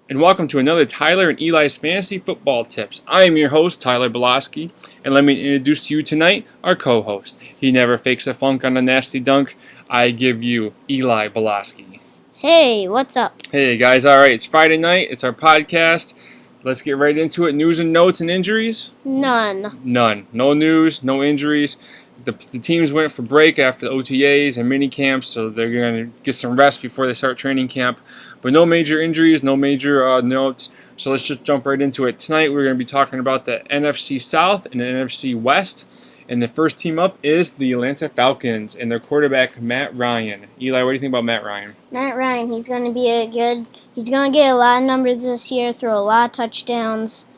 and welcome to another Tyler and Eli's Fantasy Football Tips. I am your host, Tyler Boloski, and let me introduce to you tonight our co-host. He never fakes a funk on a nasty dunk. I give you Eli Boloski. Hey, what's up? Hey guys, alright, it's Friday night, it's our podcast. Let's get right into it. News and notes and injuries? None. None. No news, no injuries. The teams went for break after the OTAs and mini camps, so they're going to get some rest before they start training camp. But no major injuries, no major notes. So let's just jump right into it. Tonight we're going to be talking about the NFC South and the NFC West. And the first team up is the Atlanta Falcons and their quarterback, Matt Ryan. Eli, what do you think about Matt Ryan? Matt Ryan, he's going to he's going to get a lot of numbers this year, throw a lot of touchdowns,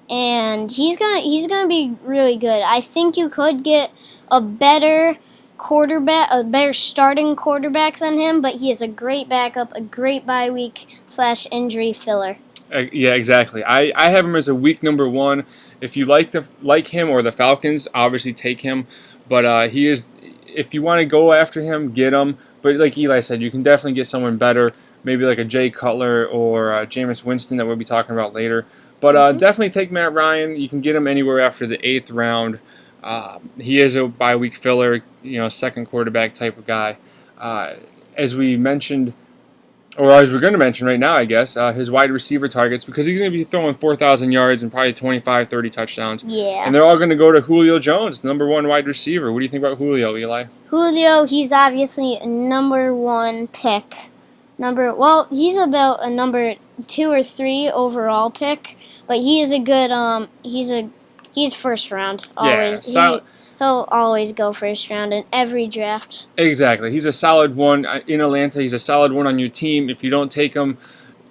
and he's going to be really good. I think you could get a better quarterback, a better starting quarterback than him, but he is a great backup, a great bye week / injury filler. Yeah, exactly. I have him as a week number one. If you like him or the Falcons, obviously take him. But he is. If you want to go after him, get him. But like Eli said, you can definitely get someone better, maybe like a Jay Cutler or Jameis Winston that we'll be talking about later. But definitely take Matt Ryan. You can get him anywhere after the 8th round. He is a bye week filler, second quarterback type of guy. As we mentioned, or as we're going to mention right now, I guess, his wide receiver targets, because he's going to be throwing 4,000 yards and probably 25, 30 touchdowns. Yeah. And they're all going to go to Julio Jones, number one wide receiver. What do you think about Julio, Eli? Julio, he's obviously a number one pick. He's about a number 2 or 3 overall pick, but he is a good, he's first round, always. Yeah, He'll always go first round in every draft. Exactly. He's a solid one in Atlanta. He's a solid one on your team. If you don't take him,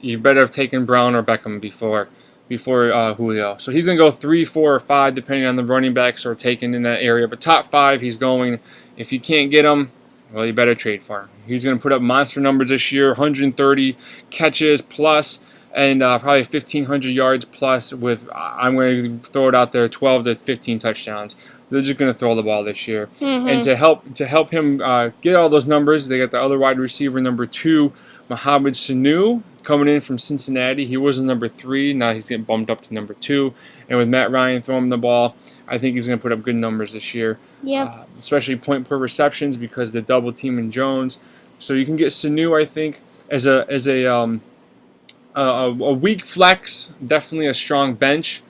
you better have taken Brown or Beckham before Julio. So he's going to go 3, 4, or 5, depending on the running backs who are taken in that area. But top 5, he's going. If you can't get him, well, you better trade for him. He's going to put up monster numbers this year, 130 catches plus, and probably 1,500 yards plus with, I'm going to throw it out there, 12 to 15 touchdowns. They're just going to throw the ball this year. Mm-hmm. And to help him get all those numbers, they got the other wide receiver, number 2, Mohamed Sanu, coming in from Cincinnati. He was number 3. Now he's getting bumped up to number 2. And with Matt Ryan throwing the ball, I think he's going to put up good numbers this year. Yep. Especially point per receptions because the double team in Jones. So you can get Sanu, I think, as a weak flex, definitely a strong bench.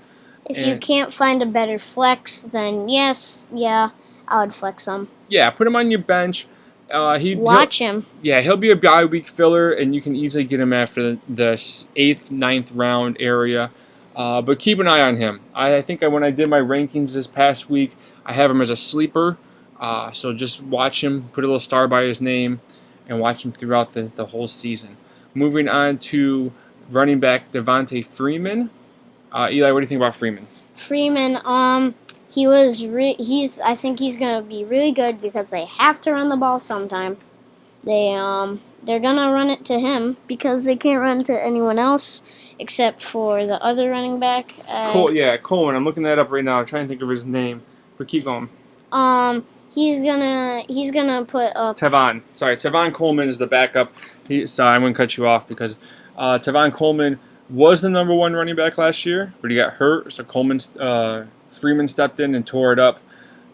If you can't find a better flex, then I would flex him. Yeah, put him on your bench. Watch him. Yeah, he'll be a bye week filler, and you can easily get him after the 8th, 9th round area. But keep an eye on him. I think when I did my rankings this past week, I have him as a sleeper. So just watch him, put a little star by his name, and watch him throughout the whole season. Moving on to running back Devontae Freeman. Eli, what do you think about Freeman? Freeman, I think he's gonna be really good because they have to run the ball sometime. They're gonna run it to him because they can't run to anyone else except for the other running back. Coleman. I'm looking that up right now. I'm trying to think of his name, but keep going. He's gonna put up Tevin Coleman is the backup. Sorry, I'm gonna cut you off because Tevin Coleman was the number 1 running back last year, but he got hurt, so Freeman stepped in and tore it up.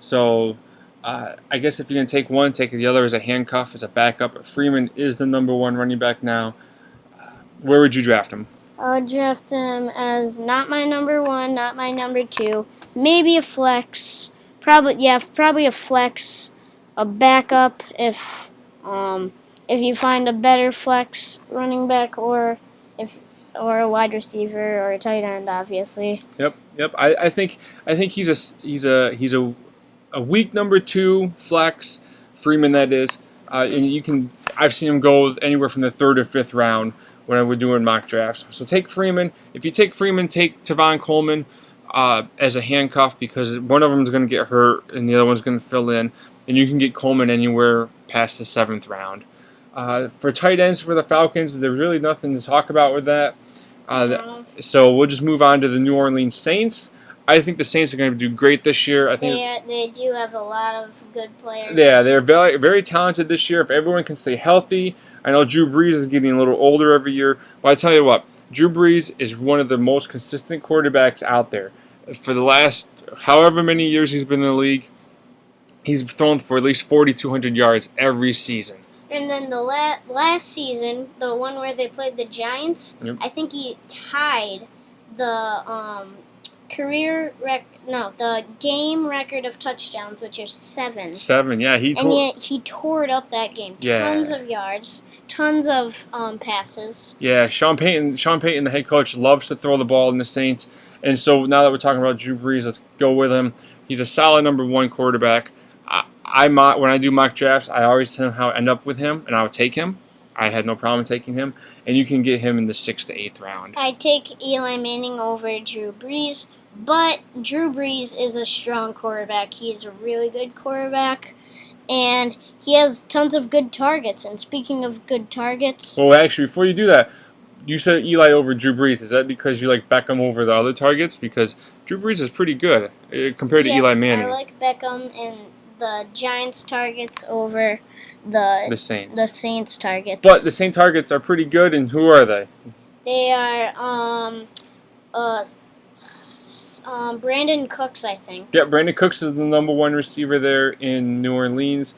So I guess if you're going to take one, take the other as a handcuff, as a backup. But Freeman is the number 1 running back now. Where would you draft him? I would draft him as not my number 1, not my number 2, maybe a flex. Probably a flex, a backup if you find a better flex running back or a wide receiver or a tight end, obviously. Yep. I think he's a weak number 2 flex, Freeman that is, and I've seen him go anywhere from the 3rd or 5th round when we're doing mock drafts. So take Freeman. If you take Freeman, take Tevin Coleman as a handcuff because one of them is going to get hurt and the other one's going to fill in, and you can get Coleman anywhere past the 7th round. For tight ends for the Falcons, there's really nothing to talk about with that. So we'll just move on to the New Orleans Saints. I think the Saints are going to do great this year. I think they do have a lot of good players. Yeah, they're very, very talented this year. If everyone can stay healthy, I know Drew Brees is getting a little older every year, but I tell you what, Drew Brees is one of the most consistent quarterbacks out there. For the last however many years he's been in the league, he's thrown for at least 4,200 yards every season. And then the last season, the one where they played the Giants, Yep. I think he tied the the game record of touchdowns, which is 7. 7, yeah. And yet he tore it up that game. Yeah. Tons of yards, tons of passes. Yeah, Sean Payton, the head coach, loves to throw the ball in the Saints. And so now that we're talking about Drew Brees, let's go with him. He's a solid number 1 quarterback. When I do mock drafts, I always somehow end up with him, and I would take him. I had no problem taking him, and you can get him in the 6th to 8th round. I take Eli Manning over Drew Brees, but Drew Brees is a strong quarterback. He's a really good quarterback, and he has tons of good targets. And speaking of good targets, Well, actually, before you do that, you said Eli over Drew Brees. Is that because you like Beckham over the other targets? Because Drew Brees is pretty good compared to yes, Eli Manning. I like Beckham and the Giants targets over the Saints targets. But the Saints targets are pretty good, and who are they? They are Brandon Cooks, I think. Yeah, Brandon Cooks is the number 1 receiver there in New Orleans.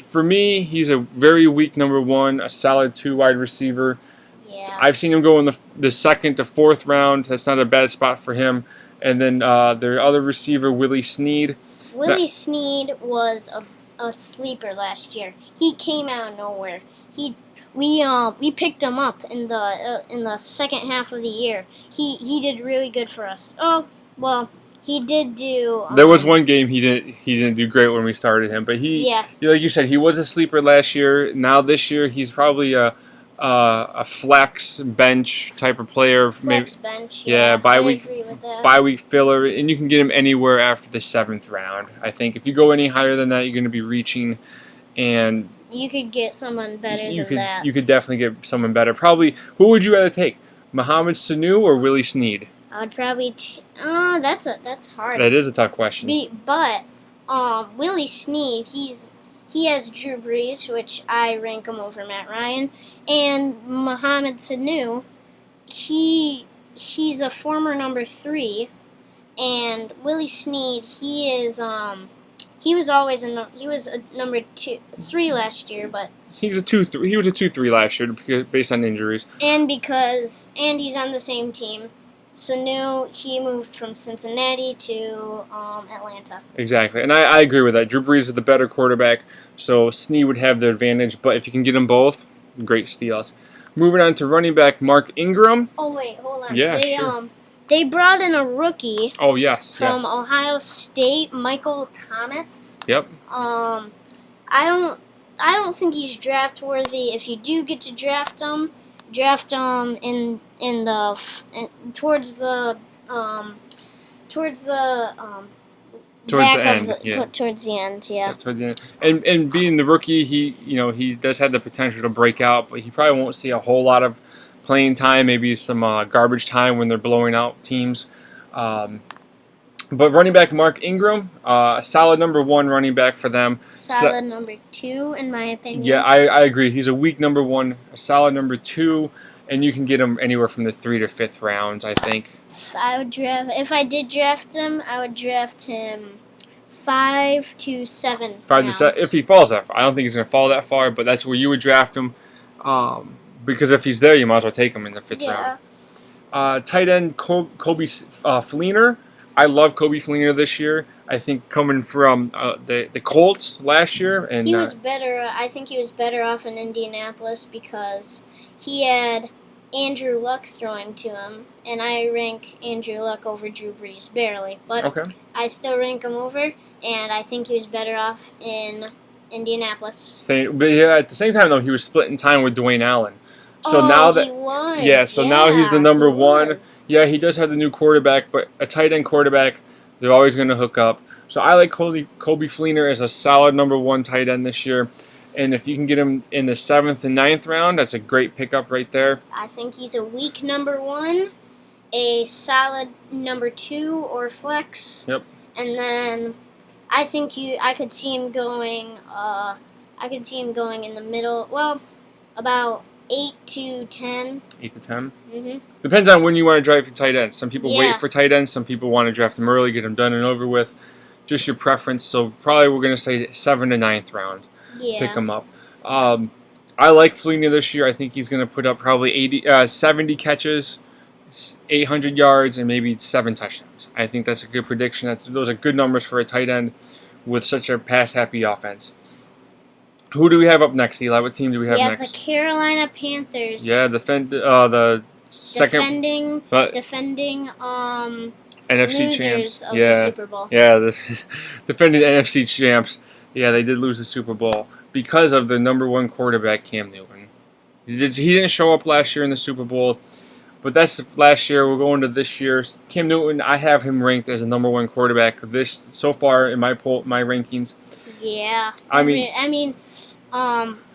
For me, he's a very weak number 1, a solid 2 wide receiver. Yeah. I've seen him go in the 2nd to 4th round. That's not a bad spot for him. And then their other receiver, Willie Snead. Willie Snead was a sleeper last year. He came out of nowhere. We picked him up in the second half of the year. He did really good for us. Oh well, he did do. There was one game he didn't do great when we started him, but like you said, he was a sleeper last year. Now this year he's probably a flex bench type of player. Flex bench. Yeah, I agree with that. bye week filler, and you can get him anywhere after the 7th round. I think if you go any higher than that, you're going to be reaching, and you could get someone better than that. You could definitely get someone better. Probably, who would you rather take, Mohamed Sanu or Willie Snead? I would probably. That's hard. That is a tough question. But Willie Snead, he has Drew Brees, which I rank him over Matt Ryan, and Mohamed Sanu, he's a former number 3, and Willie Snead, he was always he was a number 3 last year, but he was a 2-3 last year based on injuries, and he's on the same team. Sanu, he moved from Cincinnati to Atlanta. Exactly, and I agree with that. Drew Brees is the better quarterback, so Snead would have the advantage. But if you can get them both, great steals. Moving on to running back Mark Ingram. Oh wait, hold on. Yeah, sure. They brought in a rookie. Oh yes, from Ohio State, Michael Thomas. Yep. I don't think he's draft worthy. If you do get to draft him towards the end, yeah. Towards the end. And being the rookie, he does have the potential to break out, but he probably won't see a whole lot of playing time, maybe some garbage time when they're blowing out teams. But running back Mark Ingram, a solid number 1 running back for them. Solid number 2, in my opinion. Yeah, I agree. He's a weak number 1, a solid number 2, and you can get him anywhere from the 3rd to 5th rounds, I think. If I did draft him, I would draft him 5 to 7 5 rounds. to 7, if he falls that far. I don't think he's going to fall that far, but that's where you would draft him. Because if he's there, you might as well take him in the 5th round. Tight end Kobe Fleener. I love Kobe Fleener this year. I think coming from the Colts last year, and he was better. I think he was better off in Indianapolis because he had Andrew Luck throwing to him, and I rank Andrew Luck over Drew Brees barely, but okay. I still rank him over, and I think he was better off in Indianapolis. But yeah, at the same time though, he was splitting time with Dwayne Allen. So he was. Yeah, so now he's the number 1. Was. Yeah, he does have the new quarterback, but a tight end quarterback, they're always going to hook up. So I like Kobe Fleener as a solid number 1 tight end this year. And if you can get him in the 7th and 9th round, that's a great pickup right there. I think he's a weak number 1, a solid number 2 or flex. Yep. And then I could see him going. I could see him going in the middle. Well, about 8 to 10. 8 to 10. Mhm. Depends on when you want to draft your tight ends. Some people Yeah. wait for tight ends. Some people want to draft them early, get them done and over with. Just your preference. So probably we're gonna say 7th to 9th round. Yeah. Pick him up. I like Fellini this year. I think he's gonna put up probably 70 catches, 800 yards, and maybe 7 touchdowns. I think that's a good prediction. Those are good numbers for a tight end with such a pass-happy offense. Who do we have up next, Eli? What team do we have We have next? the Carolina Panthers. Yeah, the second defending NFC losers champs. of the Yeah, Super Bowl. yeah, the defending NFC champs. Yeah, they did lose the Super Bowl because of the number 1 quarterback, Cam Newton. He didn't show up last year in the Super Bowl, but that's last year. We're going to this year. Cam Newton, I have him ranked as a number 1 quarterback so far in my rankings. Yeah. I mean,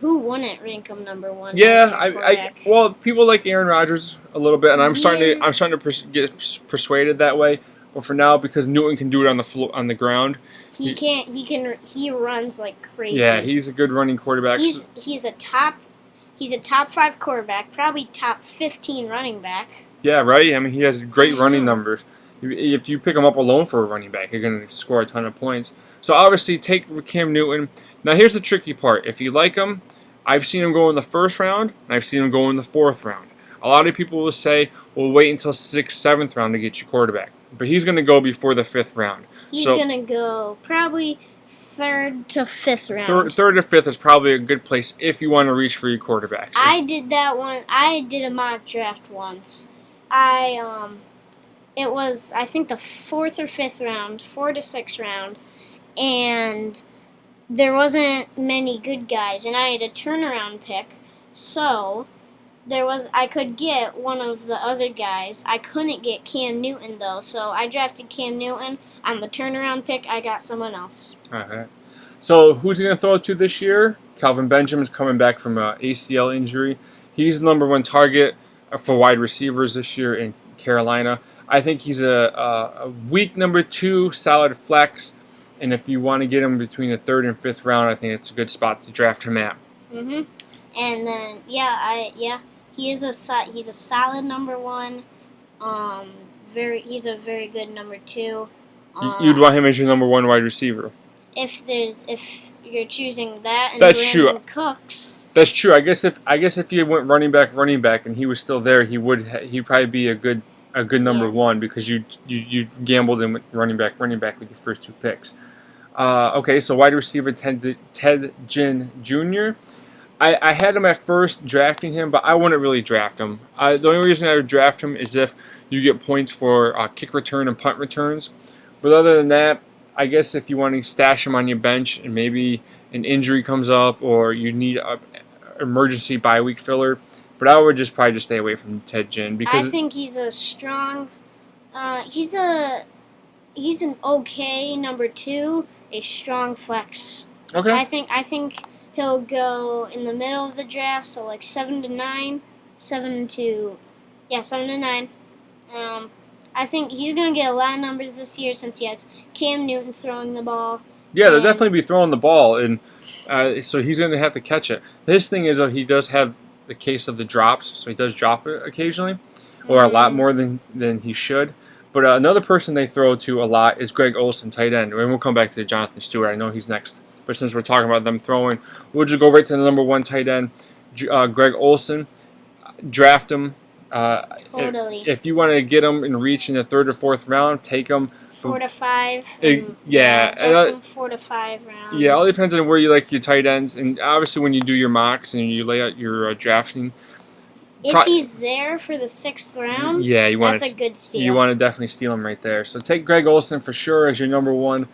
who wouldn't rank him number 1? yeah, well, people like Aaron Rodgers a little bit, and I'm starting to get persuaded that way. But for now, because Newton can do it on the floor, on the ground, he runs like crazy. yeah, he's a good running quarterback. He's a top 5 quarterback, probably top 15 running back. Yeah, right. I mean, he has great running numbers. If you pick him up alone for a running back, you're going to score a ton of points. So obviously, take Cam Newton. Now, here's the tricky part. If you like him, I've seen him go in the 1st round, and I've seen him go in the 4th round. A lot of people will say, well, wait until 6th, 7th round to get your quarterback. But he's going to go before the 5th round. He's going to go probably 3rd to 5th round. 3rd to 5th is probably a good place if you want to reach for your quarterback. So I did that one. I did a mock draft once. It was, I think, the 4th or 5th round, 4th to 6th round, and there wasn't many good guys, and I had a turnaround pick, so I could get one of the other guys. I couldn't get Cam Newton, though, so I drafted Cam Newton. On the turnaround pick, I got someone else. Okay. So who's he going to throw it to this year? Calvin Benjamin's coming back from an ACL injury. He's the number 1 target for wide receivers this year in Carolina. I think he's a weak number 2, solid flex. And if you want to get him between the 3rd and 5th round, I think it's a good spot to draft him at. Mhm. And then he's a solid number 1. He's a very good number 2. You'd want him as your number 1 wide receiver. If you're choosing that and That's true. Cooks. That's true. I guess if you went running back, and he was still there, he'd probably be a good number 1 because you gambled and went running back with your first 2 picks. Okay, so wide receiver Ted Ginn Jr. I had him at first drafting him, but I wouldn't really draft him. The only reason I would draft him is if you get points for kick return and punt returns. But other than that, I guess if you want to stash him on your bench and maybe an injury comes up or you need an emergency bye week filler, but I would probably just stay away from Ted Ginn because I think he's a strong. He's an okay number 2, a strong flex. okay. I think he'll go in the middle of the draft, so like 7 to 9. I think he's going to get a lot of numbers this year since he has Cam Newton throwing the ball. Yeah, they'll definitely be throwing the ball, and so he's going to have to catch it. His thing is, he does have the case of the drops, so he does drop it occasionally, or a lot more than he should. But another person they throw to a lot is Greg Olsen, tight end. And we'll come back to Jonathan Stewart. I know he's next. But since we're talking about them throwing, we'll just go right to the number 1 tight end, Greg Olsen. Draft him. Totally. If you want to get him in reach in the 3rd or 4th round, take him. 4 to 5. Yeah. Draft him 4 to 5 rounds. Yeah, it all depends on where you like your tight ends. And obviously when you do your mocks and you lay out your drafting. If he's there for the 6th round, yeah, that's a good steal. You want to definitely steal him right there. So take Greg Olsen for sure as your number 1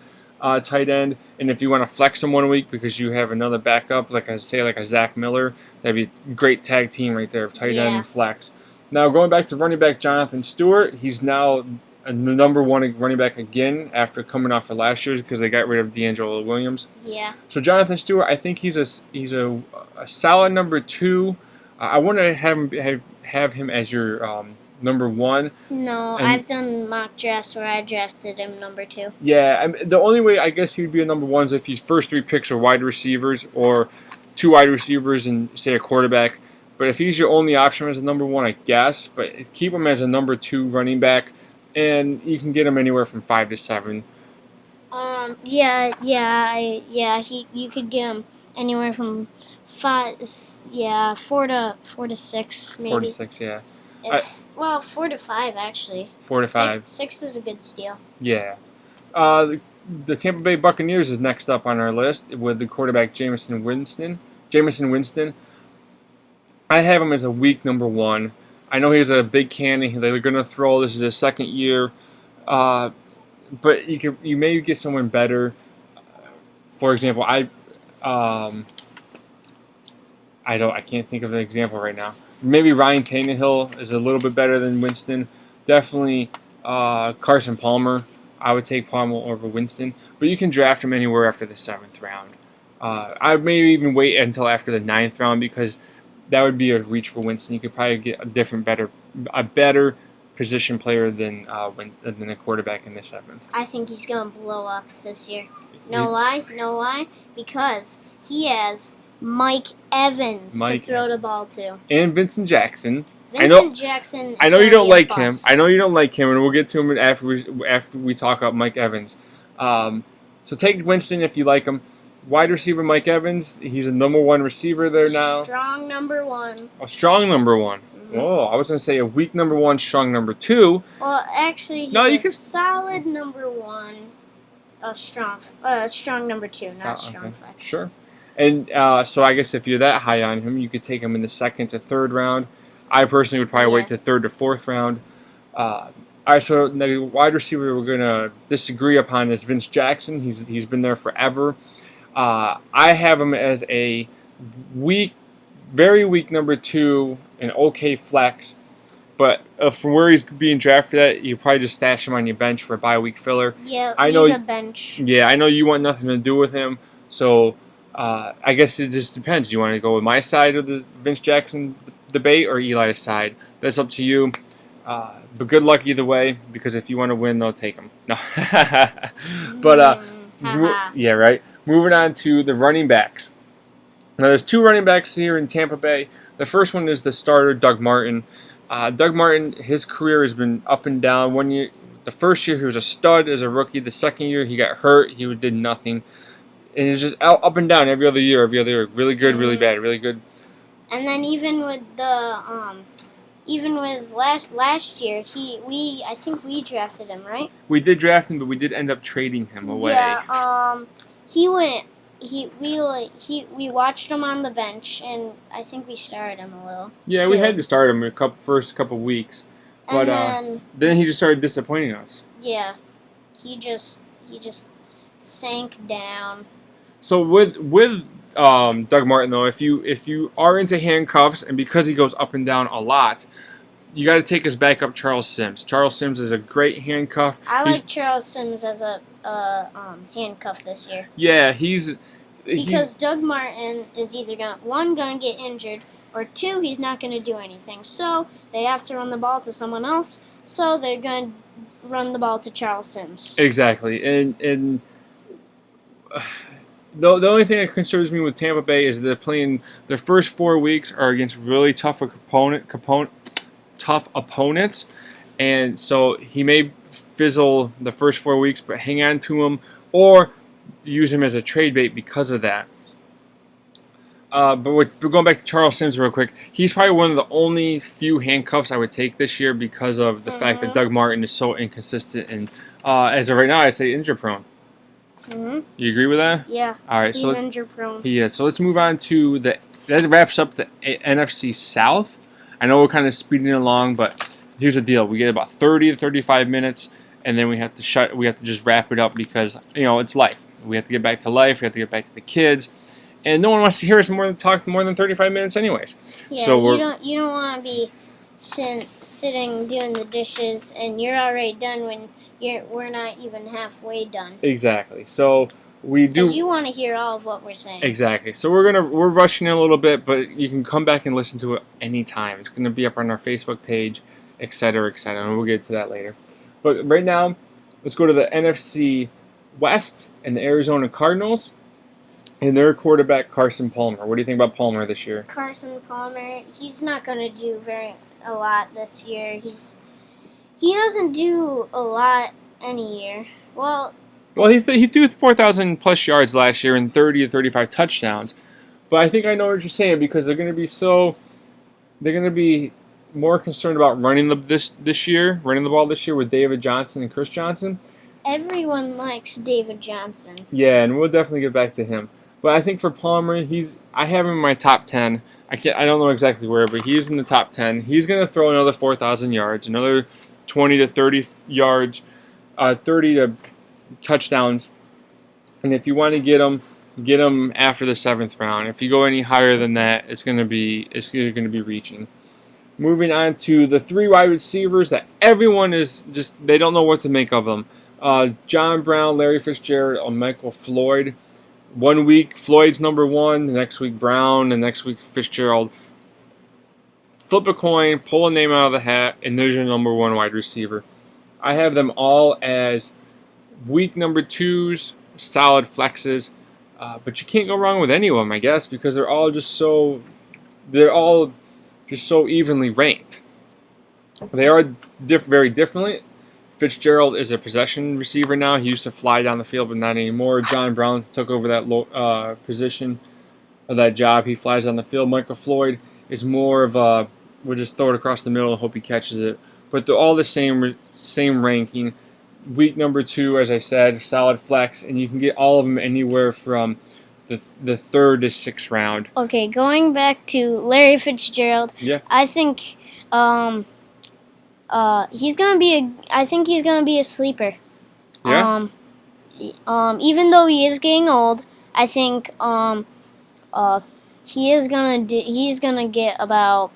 tight end. And if you want to flex him 1 week because you have another backup, like a Zach Miller, that'd be a great tag team right there of tight end and flex. Now going back to running back Jonathan Stewart, he's now the number 1 running back again after coming off of last year's because they got rid of D'Angelo Williams. Yeah. So Jonathan Stewart, I think he's a solid number 2. I want to have him as your number 1. No, I've done mock drafts where I drafted him number 2. Yeah, the only way I guess he'd be a number 1 is if his first 3 picks are wide receivers or 2 wide receivers and say a quarterback. But if he's your only option as a number 1, I guess. But keep him as a number 2 running back, and you can get him anywhere from 5 to 7. Yeah. You could get him anywhere from 4 to 6, maybe. 4 to 6, yeah. 4 to 5 actually. 4 to 5. 6 is a good steal. Yeah. The Tampa Bay Buccaneers is next up on our list with the quarterback Jameis Winston. I have him as a week number 1. I know he's a big cannon. They're going to throw. This is his second year. But you may get someone better. For example, I can't think of an example right now. Maybe Ryan Tannehill is a little bit better than Winston. Definitely Carson Palmer. I would take Palmer over Winston, but you can draft him anywhere after the 7th round. I would maybe even wait until after the 9th round because that would be a reach for Winston. You could probably get a better position player than a quarterback in the 7th. I think he's going to blow up this year. Know why? Because he has Mike Evans to throw the ball to. And Vincent Jackson. Jackson. I know you don't like him. I know you don't like him, and we'll get to him after we talk about Mike Evans. So take Winston if you like him. Wide receiver Mike Evans. He's a number 1 receiver there now. Strong number 1. A strong number 1. Mm-hmm. Oh, I was going to say a weak number 1, strong number 2. Well, actually, he's a solid number 1. A strong number 2, not strong flex. Sure. And so I guess if you're that high on him, you could take him in the 2nd to 3rd round. I personally would probably wait to 3rd to 4th round. All right, so the wide receiver we're going to disagree upon is Vince Jackson. He's been there forever. I have him as a very weak number 2, an okay flex. But from where he's being drafted at, you probably just stash him on your bench for a bye-week filler. Yeah, he's a bench. Yeah, I know you want nothing to do with him, so I guess it just depends. Do you want to go with my side of the Vince Jackson debate or Eli's side? That's up to you. But good luck either way, because if you want to win, they'll take him. No. But, yeah, right. Moving on to the running backs. Now, there's 2 running backs here in Tampa Bay. The first one is the starter, Doug Martin. Doug Martin, his career has been up and down. One year, the first year, he was a stud as a rookie. The second year, he got hurt. He did nothing. And it's just up and down every other year. Really good, really bad, really good. And then even with last year, I think we drafted him, right? We did draft him, but we did end up trading him away. Yeah. We watched him on the bench, and I think we started him a little. Yeah, we had to start him first couple weeks, but then he just started disappointing us. Yeah, he just sank down. So with Doug Martin though, if you are into handcuffs, and because he goes up and down a lot, you got to take his backup Charles Sims. Charles Sims is a great handcuff. I like Charles Sims as a handcuff this year. Yeah, because Doug Martin is either going to get injured, or 2, he's not going to do anything. So they have to run the ball to someone else. So they're going to run the ball to Charles Sims. Exactly, and the only thing that concerns me with Tampa Bay is they're playing their first 4 weeks are against really tough opponents, and so he may fizzle the first 4 weeks, but hang on to him or use him as a trade bait because of that. But we're going back to Charles Sims real quick. He's probably one of the only few handcuffs I would take this year because of the fact that Doug Martin is so inconsistent and as of right now, I'd say injury prone. Mm-hmm. You agree with that? Yeah. All right. He's injury prone. Yeah. So let's move on to that wraps up the NFC South. I know we're kind of speeding along, but here's the deal: we get about 30 to 35 minutes, and then we have to just wrap it up because it's life. We have to get back to life. We have to get back to the kids, and no one wants to hear us talk more than 35 minutes, anyways. Yeah. So you don't want to be sitting doing the dishes, and you're already done when we're not even halfway done. Exactly. So we do. Because you want to hear all of what we're saying. Exactly. So we're rushing in a little bit, but you can come back and listen to it anytime. It's gonna be up on our Facebook page, etc., and we'll get to that later. But right now, let's go to the NFC West and the Arizona Cardinals. and their quarterback Carson Palmer. What do you think about Palmer this year? Carson Palmer, he's not going to do a lot this year. He doesn't do a lot any year. Well, he threw 4,000 plus yards last year and 30 to 35 touchdowns. But I think I know what you're saying because they're going to be more concerned about running the ball this year with David Johnson and Chris Johnson. everyone likes David Johnson. Yeah, and we'll definitely get back to him. But I think for Palmer, I have him in my top 10. I don't know exactly where, but he's in the top 10. He's going to throw another 4,000 yards, another 20 to 30 yards, 30 to touchdowns. And if you want to get him after the 7th round. If you go any higher than that, it's going to be reaching. Moving on to the 3 wide receivers that everyone they don't know what to make of them. John Brown, Larry Fitzgerald, or Michael Floyd. 1 week Floyd's number 1, the next week Brown, the next week Fitzgerald. Flip a coin, pull a name out of the hat, and there's your number 1 wide receiver. I have them all as week number 2s, solid flexes, but you can't go wrong with any of them, I guess, because they're all just so evenly ranked. They are very differently. Fitzgerald is a possession receiver now. He used to fly down the field, but not anymore. John Brown took over that position of that job. He flies down the field. Michael Floyd is more of a we'll just throw it across the middle and hope he catches it. But they're all the same ranking. Week number 2, as I said, solid flex, and you can get all of them anywhere from the 3rd to 6th round. Okay, going back to Larry Fitzgerald. Yeah. I think he's gonna be a sleeper. Yeah. Even though he is getting old, I think he's gonna get about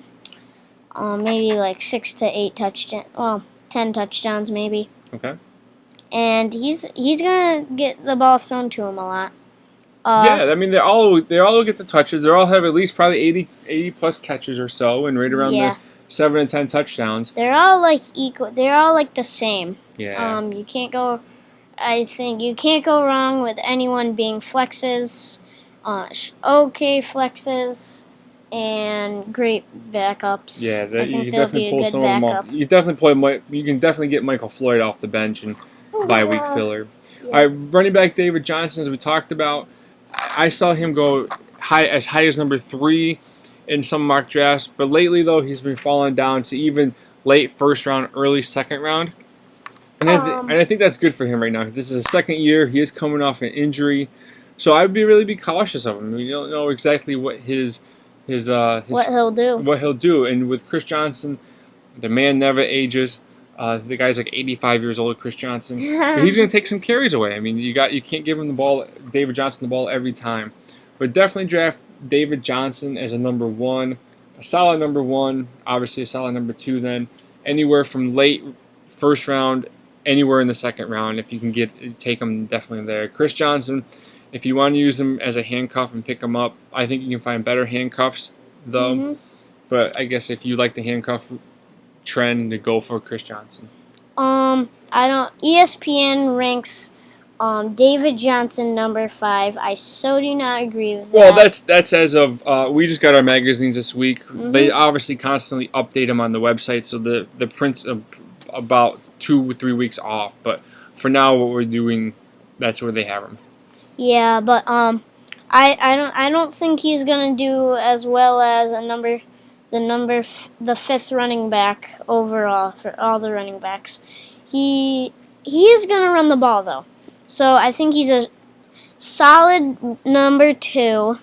maybe like 6 to 8 touchdowns. Well, 10 touchdowns maybe. Okay. And he's gonna get the ball thrown to him a lot. Yeah, I mean they all get the touches. They all have at least probably 80 plus catches or so, and right around the 7 to 10 touchdowns. They're all like equal. They're all like the same. Yeah. I think you can't go wrong with anyone being flexes, okay flexes, and great backups. Yeah, I think you can they'll definitely be a pull good some of them backup. off. You can definitely get Michael Floyd off the bench and bye week filler. Yeah. All right, running back David Johnson, as we talked about, I saw him go high as number 3 in some mock drafts, but lately though he's been falling down to even late 1st round, early 2nd round, and I think that's good for him right now. This is his 2nd year. He is coming off an injury, so I'd really be cautious of him. We don't know exactly what what he'll do. And with Chris Johnson, the man never ages. The guy's like 85 years old, Chris Johnson. But he's going to take some carries away. I mean, you can't give him David Johnson the ball every time. But definitely draft David Johnson as a number 1, a solid number 1, obviously a solid number 2 then. Anywhere from late 1st round, anywhere in the 2nd round, if you can take him definitely there. Chris Johnson, if you want to use him as a handcuff and pick him up, I think you can find better handcuffs though. Mm-hmm. But I guess if you like the handcuff trend, to go for Chris Johnson. ESPN ranks David Johnson number 5. I so do not agree with that. Well, that's as of we just got our magazines this week. Mm-hmm. They obviously constantly update them on the website, so the print's about 2 or 3 weeks off. But for now, what we're doing, that's where they have them. Yeah, but I don't think he's gonna do as well as the 5th running back overall for all the running backs. He is gonna run the ball though, so I think he's a solid number 2.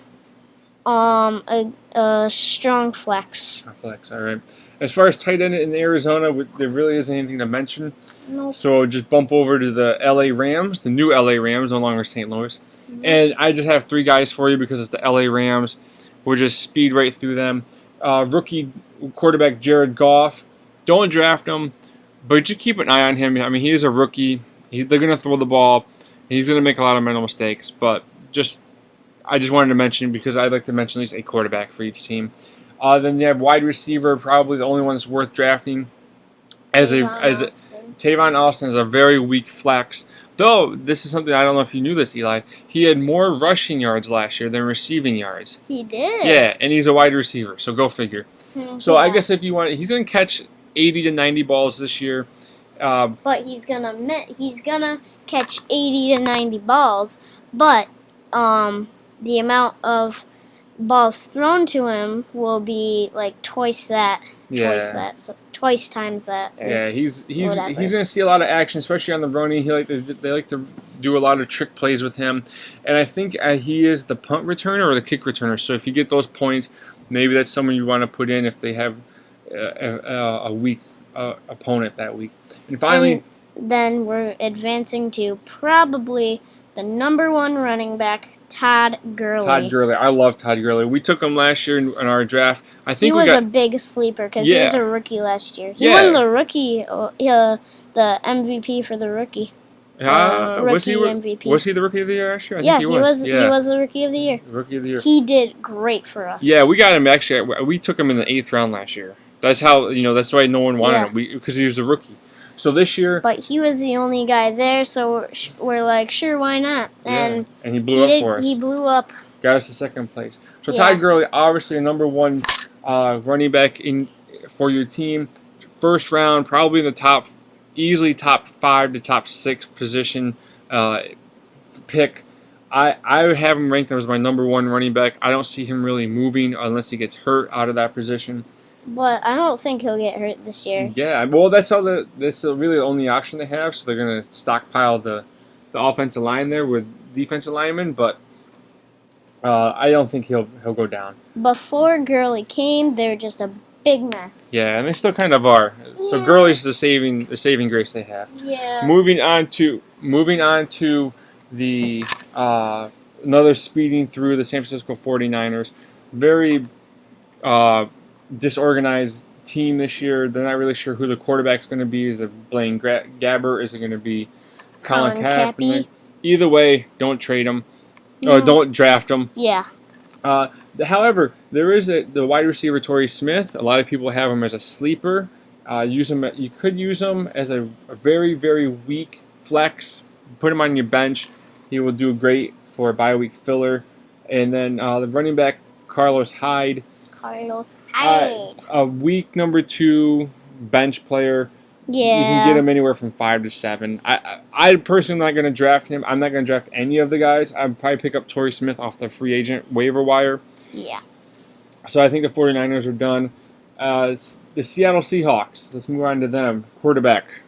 A strong flex. Flex, all right. As far as tight end in Arizona, there really isn't anything to mention. Nope. So just bump over to the LA Rams, the new LA Rams, no longer St. Louis. Mm-hmm. And I just have 3 guys for you because it's the LA Rams. We'll just speed right through them. Rookie quarterback Jared Goff. Don't draft him, but just keep an eye on him. I mean, he is a rookie. They're going to throw the ball. He's going to make a lot of mental mistakes. But I just wanted to mention because I'd like to mention at least a quarterback for each team. Then you have wide receiver, probably the only one that's worth drafting. Tavon Austin is a very weak flex, Though, this is something I don't know if you knew this, Eli. He had more rushing yards last year than receiving yards. He did. Yeah, and he's a wide receiver, so go figure. So I guess if you want, he's going to catch 80 to 90 balls this year. But he's gonna catch 80 to 90 balls. But the amount of balls thrown to him will be like twice times that. Yeah, he's whatever. going to see a lot of action, especially on the running. They like to do a lot of trick plays with him, and I think he is the punt returner or the kick returner. So if you get those points, maybe that's someone you want to put in if they have a weak opponent that week. And finally, and then we're advancing to probably the number 1 running back, Todd Gurley. Todd Gurley. I love Todd Gurley. We took him last year in our draft. I think he was a big sleeper because he was a rookie last year. He won the rookie, the MVP for the rookie. Rookie MVP. Was he the rookie of the year last year? I Yeah, think he was. He was the rookie of the year. Rookie of the year. He did great for us. Yeah, we got him actually. We took him in the 8th round last year. That's how That's why no one wanted him because he was a rookie. So this year, but he was the only guy there, so we're like, sure, why not? And he blew up for us. He blew up. Got us to 2nd place. So Todd Gurley, obviously a number 1 running back for your team. 1st round, probably in the easily top 5 to top 6 position pick. I have him ranked as my number 1 running back. I don't see him really moving unless he gets hurt out of that position. But I don't think he'll get hurt this year. Yeah, well, that's really the only option they have. So they're going to stockpile the offensive line there with defensive linemen. But I don't think he'll go down. Before Gurley came, they were just a big mess. Yeah, and they still kind of are. Yeah. So Gurley's the saving grace they have. Yeah. Moving on to the another speeding through the San Francisco 49ers. Very disorganized team this year. They're not really sure who the quarterback's going to be. Is it Blaine Gabbert? Is it going to be Colin Kaepernick? Either way, don't trade him. Or don't draft him. Yeah. However, there is the wide receiver Torrey Smith. A lot of people have him as a sleeper. You could use him as a very, very weak flex. Put him on your bench. He will do great for a bye week filler. And then the running back Carlos Hyde. A week number 2 bench player. Yeah. You can get him anywhere from 5 to 7. I personally am not going to draft him. I'm not going to draft any of the guys. I'd probably pick up Torrey Smith off the free agent waiver wire. Yeah. So I think the 49ers are done. The Seattle Seahawks. Let's move on to them. Quarterback.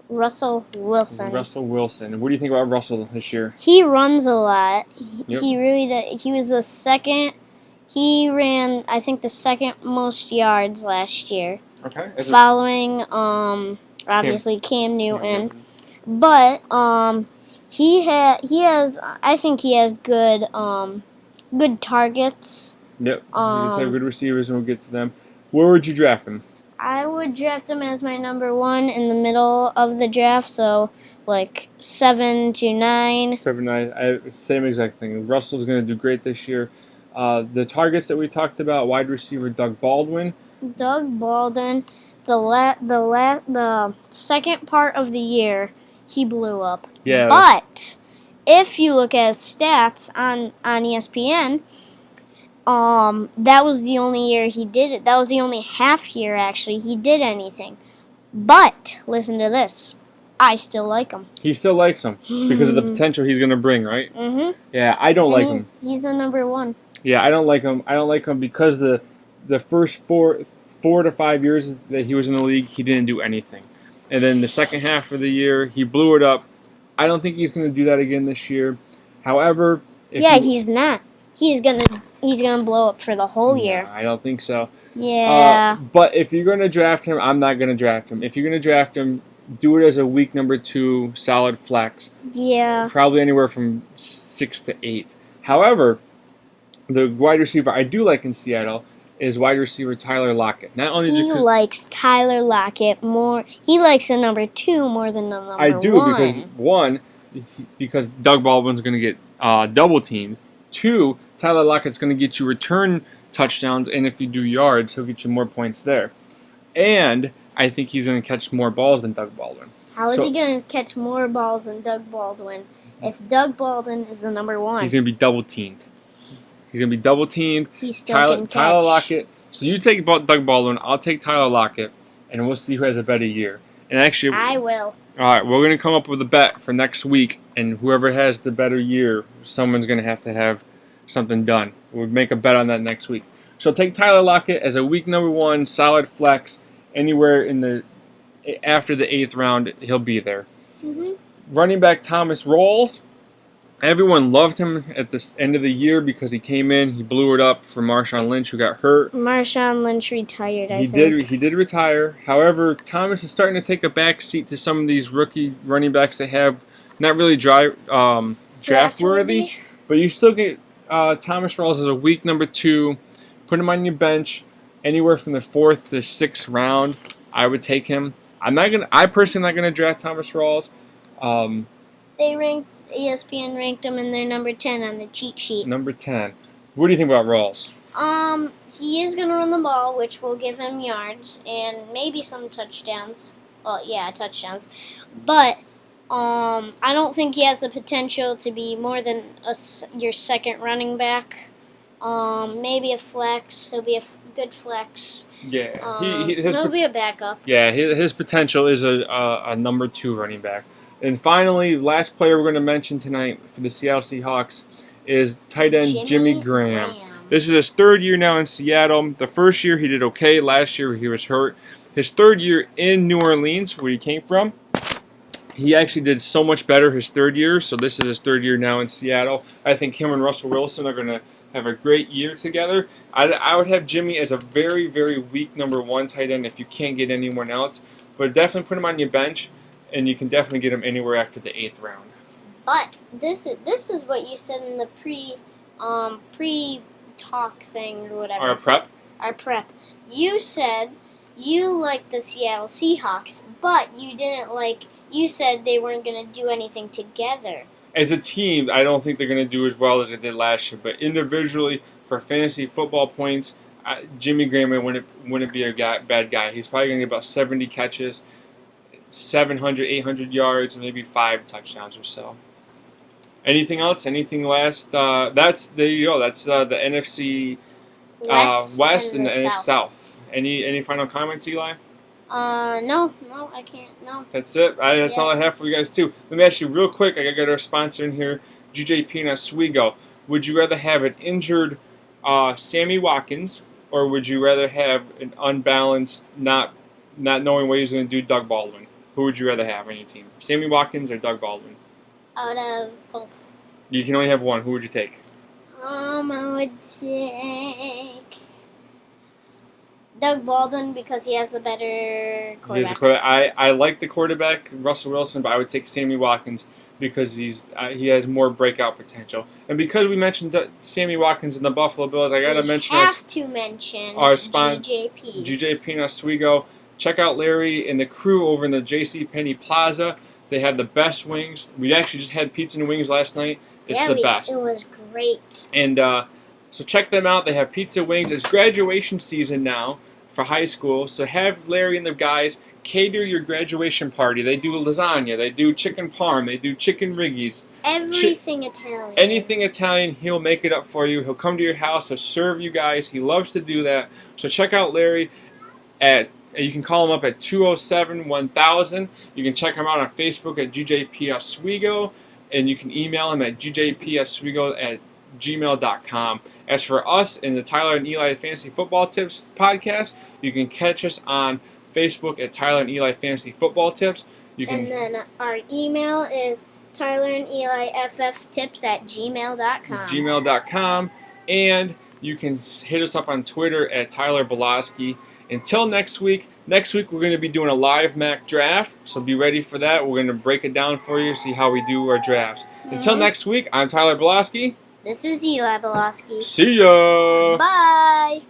Russell Wilson. What do you think about Russell this year? He runs a lot. Yep. He really does. He was the second. He ran, I think, the 2nd most yards last year. Okay. Following, obviously Cam Newton, but he has. I think he has good targets. Yep. He has good receivers, and we'll get to them. Where would you draft him? I would draft him as my number 1 in the middle of the draft, so like 7 to 9. 7 9. Same exact thing. Russell's going to do great this year. The targets that we talked about: wide receiver Doug Baldwin. The second part of the year, he blew up. Yeah. But if you look at his stats on ESPN, that was the only year he did it. That was the only half year, actually, he did anything. But, listen to this. I still like him. He still likes him because of the potential he's going to bring, right? Mm-hmm. Yeah, I don't like him. He's the number 1. Yeah, I don't like him. I don't like him because the first 4 to 5 years that he was in the league, he didn't do anything. And then the second half of the year, he blew it up. I don't think he's going to do that again this year. However, he's not. He's gonna blow up for the whole year. I don't think so. Yeah. But if you're going to draft him, I'm not going to draft him. If you're going to draft him, do it as a week number 2 solid flex. Yeah. Probably anywhere from 6 to 8. However, the wide receiver I do like in Seattle is wide receiver Tyler Lockett. Not only he likes Tyler Lockett more. He likes the number 2 more than the number 1. I do because Doug Baldwin's going to get double teamed. 2, Tyler Lockett's going to get you return touchdowns, and if you do yards, he'll get you more points there. And I think he's going to catch more balls than Doug Baldwin. How is So- he going to catch more balls than Doug Baldwin if Doug Baldwin is the number one? He's going to be double teamed. He's going to be double teamed. He still can catch. Tyler Lockett. So you take Doug Baldwin. I'll take Tyler Lockett, and we'll see who has a better year. And actually, I will. all right, we're going to come up with a bet for next week, and whoever has the better year, someone's going to have something done. We'll make a bet on that next week. So take Tyler Lockett as a week number 1 solid flex. Anywhere after the 8th round, he'll be there. Mm-hmm. Running back Thomas Rawls. Everyone loved him at the end of the year because he came in, he blew it up for Marshawn Lynch, who got hurt. Marshawn Lynch retired, I think. He did retire. However, Thomas is starting to take a back seat to some of these rookie running backs that have not really draft worthy. But you still get Thomas Rawls as a week number 2. Put him on your bench anywhere from the 4th to 6th round. I would take him. I personally am not gonna draft Thomas Rawls. ESPN ranked him in their number 10 on the cheat sheet. Number 10. What do you think about Rawls? He is going to run the ball, which will give him yards and maybe some touchdowns. Well, yeah, touchdowns. But I don't think he has the potential to be more than your second running back. Maybe a flex. He'll be a good flex. Yeah, he'll be a backup. Yeah, his potential is a number 2 running back. And finally, last player we're going to mention tonight for the Seattle Seahawks is tight end Jimmy Graham. This is his 3rd year now in Seattle. The first year he did okay. Last year he was hurt. His 3rd year in New Orleans, where he came from, he actually did so much better his 3rd year. So this is his 3rd year now in Seattle. I think him and Russell Wilson are going to have a great year together. I would have Jimmy as a very, very weak number 1 tight end if you can't get anyone else. But definitely put him on your bench, and you can definitely get him anywhere after the 8th round. But this is what you said in the pre-talk thing or whatever. Our prep. You said you liked the Seattle Seahawks, but you said they weren't going to do anything together. As a team, I don't think they're going to do as well as they did last year. But individually, for fantasy football points, Jimmy Graham wouldn't be a bad guy. He's probably going to get about 70 catches, 700, 800 yards, and maybe 5 touchdowns or so. Anything else? Anything last? There you go. That's the NFC West and the NFC South. Any final comments, Eli? No, I can't. No. That's it. That's all I have for you guys too. Let me ask you real quick. I gotta get our sponsor in here, GJP and Oswego. Would you rather have an injured Sammy Watkins, or would you rather have an unbalanced, not knowing what he's going to do, Doug Baldwin? Who would you rather have on your team, Sammy Watkins or Doug Baldwin? I would have both. You can only have one. Who would you take? I would take Doug Baldwin because he has the better quarterback. I like the quarterback, Russell Wilson, but I would take Sammy Watkins because he has more breakout potential. And because we mentioned Sammy Watkins and the Buffalo Bills, I got to mention our sponsor, GJP and Oswego. Check out Larry and the crew over in the JCPenney Plaza. They have the best wings. We actually just had pizza and wings last night. It's the best. It was great. And so check them out. They have pizza wings. It's graduation season now for high school. So have Larry and the guys cater your graduation party. They do lasagna. They do chicken parm. They do chicken riggies. Everything Italian. Anything Italian, he'll make it up for you. He'll come to your house. He'll serve you guys. He loves to do that. So check out Larry you can call him up at 207-1000. You can check him out on Facebook at GJP Oswego. And you can email him at gjposwego@gmail.com. As for us in the Tyler and Eli Fantasy Football Tips podcast, you can catch us on Facebook at Tyler and Eli Fantasy Football Tips. And then our email is tylerandelifftips@gmail.com. And you can hit us up on Twitter at Tyler Belosky. Until next week we're going to be doing a live mock draft, so be ready for that. We're going to break it down for you, see how we do our drafts. Until next week, I'm Tyler Belosky. This is Eli Belosky. See ya! Bye!